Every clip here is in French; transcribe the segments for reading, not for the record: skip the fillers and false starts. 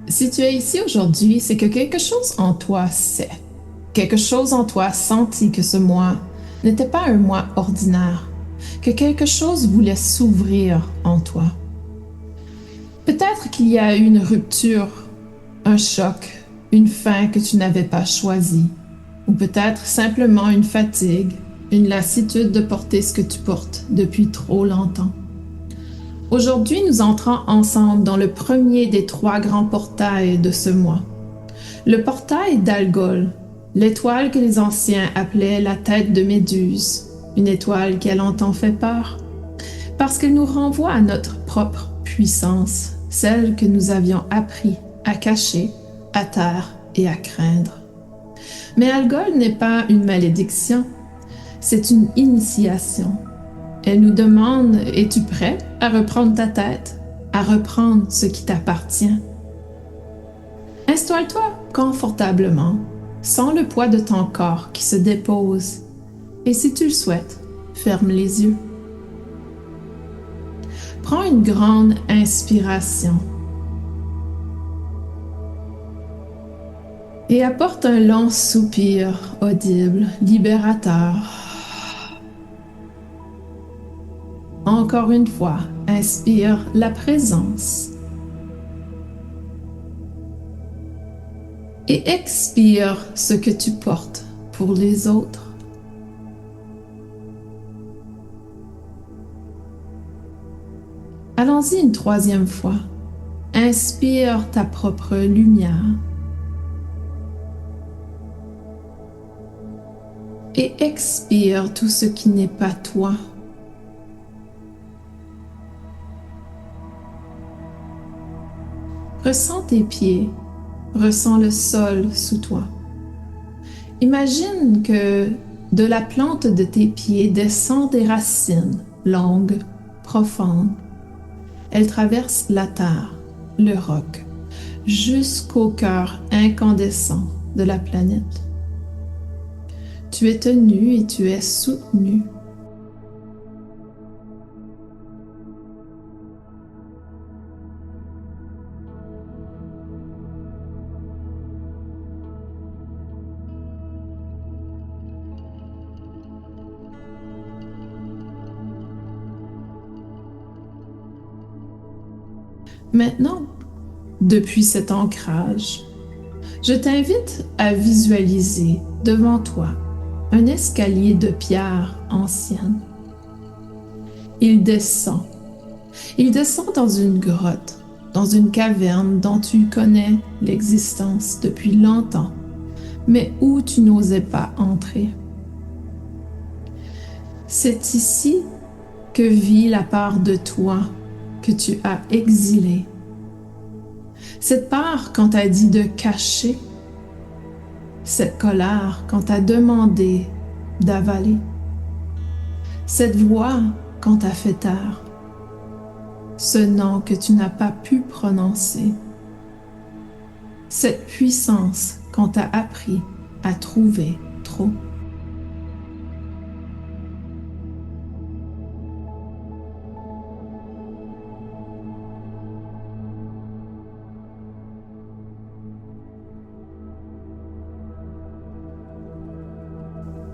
Si tu es ici aujourd'hui, c'est que quelque chose en toi sait. Quelque chose en toi sentit que ce mois n'était pas un mois ordinaire, que quelque chose voulait s'ouvrir en toi. Peut-être qu'il y a eu une rupture, un choc, une fin que tu n'avais pas choisie, ou peut-être simplement une fatigue, une lassitude de porter ce que tu portes depuis trop longtemps. Aujourd'hui, nous entrons ensemble dans le premier des 3 grands portails de ce mois. Le portail d'Algol, l'étoile que les anciens appelaient la tête de Méduse, une étoile qui a longtemps fait peur, parce qu'elle nous renvoie à notre propre puissance, celle que nous avions appris à cacher, à taire et à craindre. Mais Algol n'est pas une malédiction, c'est une initiation. Elle nous demande, es-tu prêt à reprendre ta tête, à reprendre ce qui t'appartient? Installe-toi confortablement, sans le poids de ton corps qui se dépose, et si tu le souhaites, ferme les yeux. Prends une grande inspiration et apporte un long soupir audible, libérateur. Encore une fois, inspire la présence. Et expire ce que tu portes pour les autres. Allons-y une 3e fois. Inspire ta propre lumière. Et expire tout ce qui n'est pas toi. Ressens tes pieds, ressens le sol sous toi. Imagine que de la plante de tes pieds descendent des racines longues, profondes. Elles traversent la terre, le roc, jusqu'au cœur incandescent de la planète. Tu es tenu et tu es soutenu. Maintenant, depuis cet ancrage, je t'invite à visualiser devant toi un escalier de pierre ancienne. Il descend. Il descend dans une grotte, dans une caverne dont tu connais l'existence depuis longtemps, mais où tu n'osais pas entrer. C'est ici que vit la part de toi que tu as exilée. Cette part quand t'as dit de cacher, cette colère quand t'as demandé d'avaler, cette voix quand t'as fait taire, ce nom que tu n'as pas pu prononcer, cette puissance quand t'as appris à trouver trop.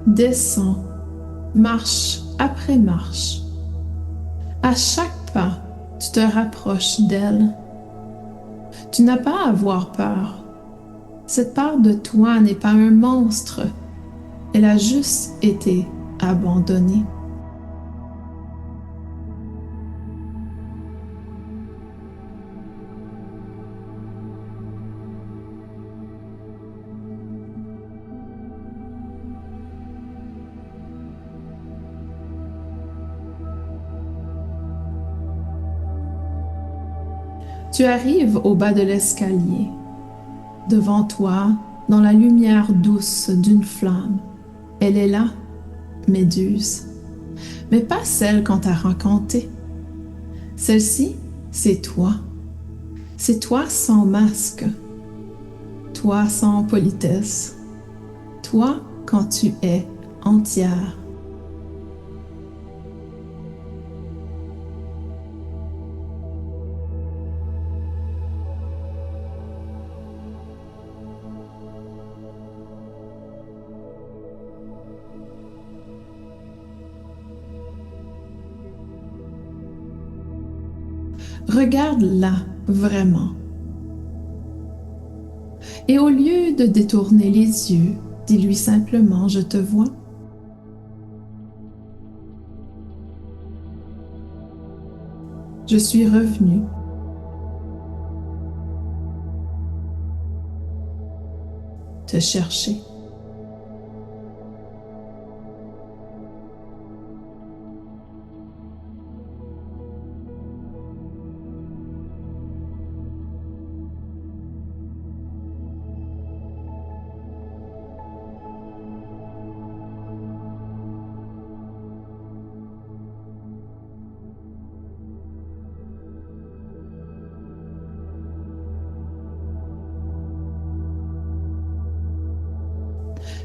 Descends, marche après marche. À chaque pas, tu te rapproches d'elle. Tu n'as pas à avoir peur. Cette part de toi n'est pas un monstre. Elle a juste été abandonnée. Tu arrives au bas de l'escalier. Devant toi, dans la lumière douce d'une flamme, elle est là, Méduse. Mais pas celle qu'on t'a racontée. Celle-ci, c'est toi. C'est toi sans masque. Toi sans politesse. Toi quand tu es entière. Regarde-la vraiment. Et au lieu de détourner les yeux, dis-lui simplement: je te vois. Je suis revenu. Te chercher.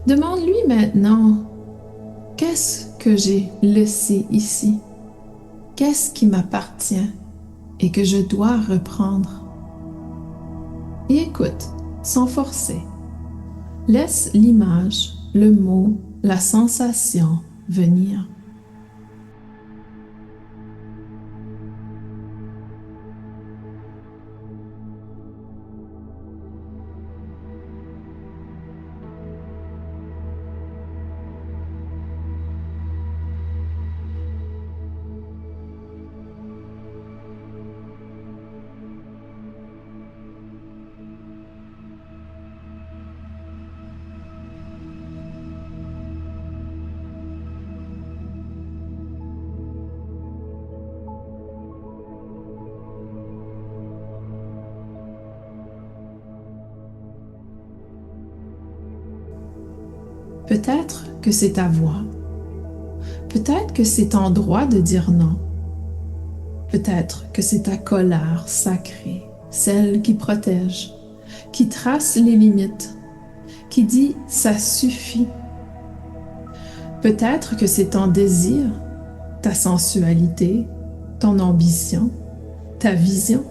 Demande-lui maintenant: qu'est-ce que j'ai laissé ici? Qu'est-ce qui m'appartient et que je dois reprendre? Et écoute, sans forcer. Laisse l'image, le mot, la sensation venir. Peut-être que c'est ta voix. Peut-être que c'est ton droit de dire non. Peut-être que c'est ta colère sacrée, celle qui protège, qui trace les limites, qui dit ça suffit. Peut-être que c'est ton désir, ta sensualité, ton ambition, ta vision.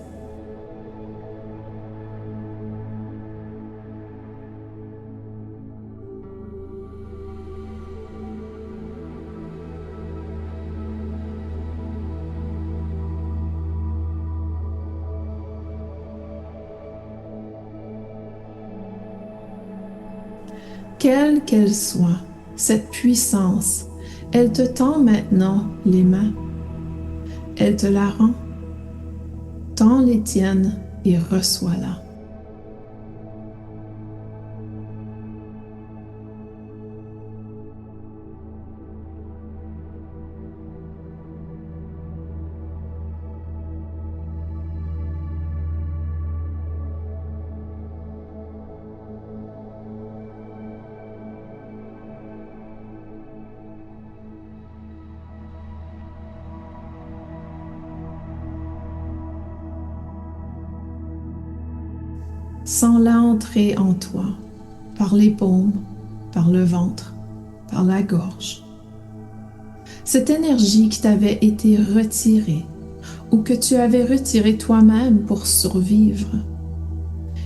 Quelle qu'elle soit, cette puissance, elle te tend maintenant les mains. Elle te la rend. Tends les tiennes et reçois-la. Sens-la entrer en toi, par les paumes, par le ventre, par la gorge. Cette énergie qui t'avait été retirée ou que tu avais retirée toi-même pour survivre,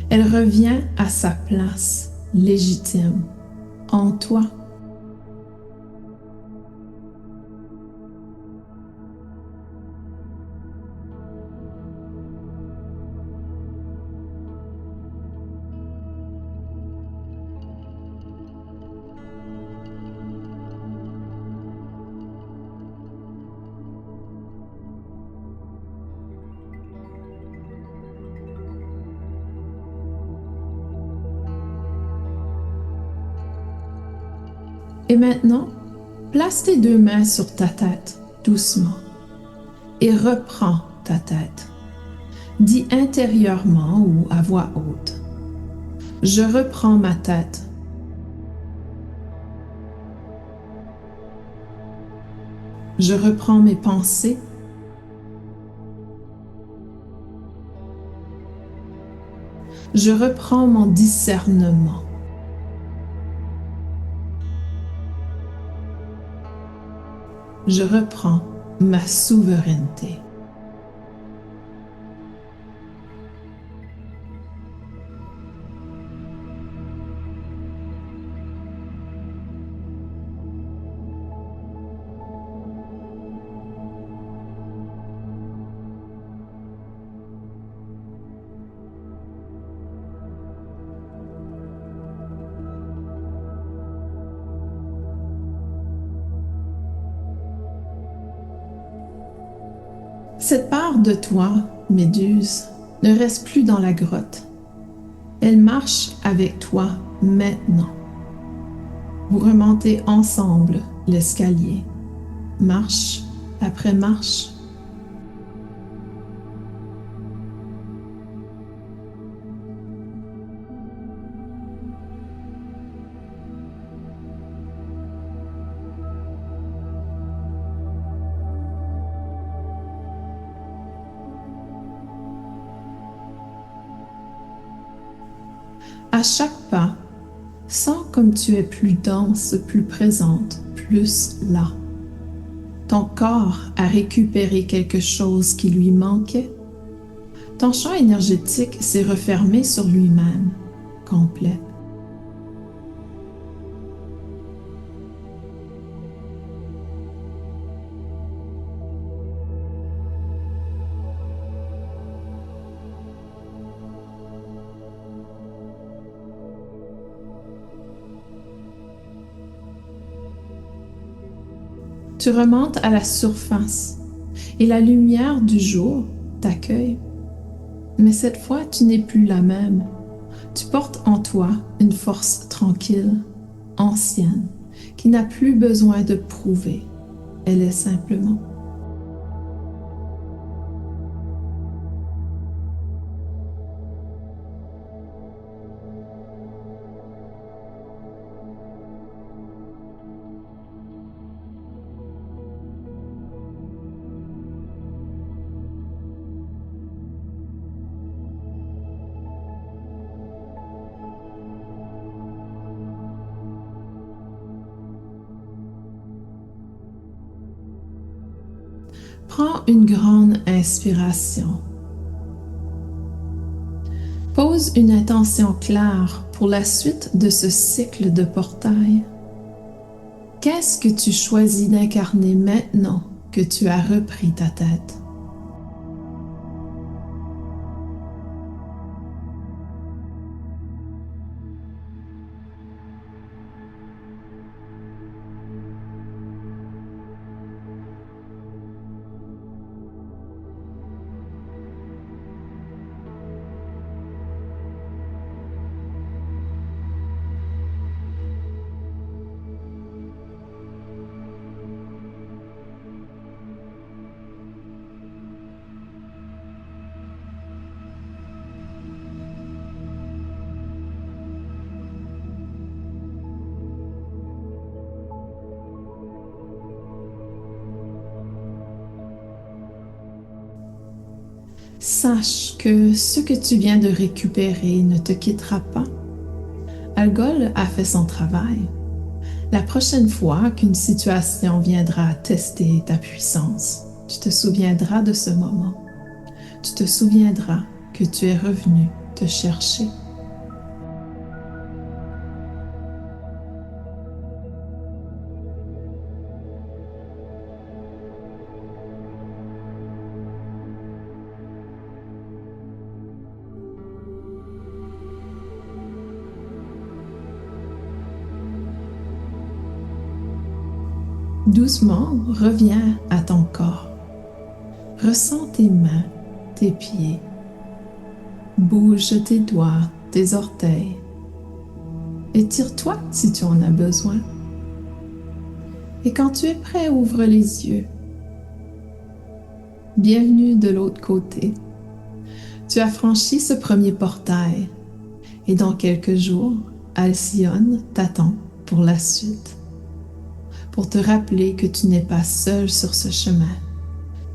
elle revient à sa place légitime en toi. Et maintenant, place tes deux mains sur ta tête, doucement, et reprends ta tête. Dis intérieurement ou à voix haute: je reprends ma tête. Je reprends mes pensées. Je reprends mon discernement. Je reprends ma souveraineté. Cette part de toi, Méduse, ne reste plus dans la grotte. Elle marche avec toi maintenant. Vous remontez ensemble l'escalier, marche après marche. À chaque pas, sens comme tu es plus dense, plus présente, plus là. Ton corps a récupéré quelque chose qui lui manquait. Ton champ énergétique s'est refermé sur lui-même, complet. Tu remontes à la surface et la lumière du jour t'accueille. Mais cette fois, tu n'es plus la même. Tu portes en toi une force tranquille, ancienne, qui n'a plus besoin de prouver. Elle est simplement. Prends une grande inspiration. Pose une intention claire pour la suite de ce cycle de portail. Qu'est-ce que tu choisis d'incarner maintenant que tu as repris ta tête? Sache que ce que tu viens de récupérer ne te quittera pas. Algol a fait son travail. La prochaine fois qu'une situation viendra tester ta puissance, tu te souviendras de ce moment. Tu te souviendras que tu es revenu te chercher. Doucement, reviens à ton corps. Ressens tes mains, tes pieds. Bouge tes doigts, tes orteils. Étire-toi si tu en as besoin. Et quand tu es prêt, ouvre les yeux. Bienvenue de l'autre côté. Tu as franchi ce premier portail et dans quelques jours, Alcyone t'attend pour la suite. Pour te rappeler que tu n'es pas seul sur ce chemin.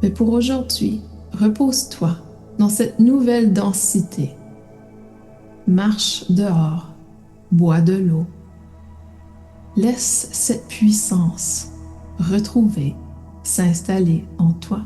Mais pour aujourd'hui, repose-toi dans cette nouvelle densité. Marche dehors, bois de l'eau. Laisse cette puissance retrouvée s'installer en toi.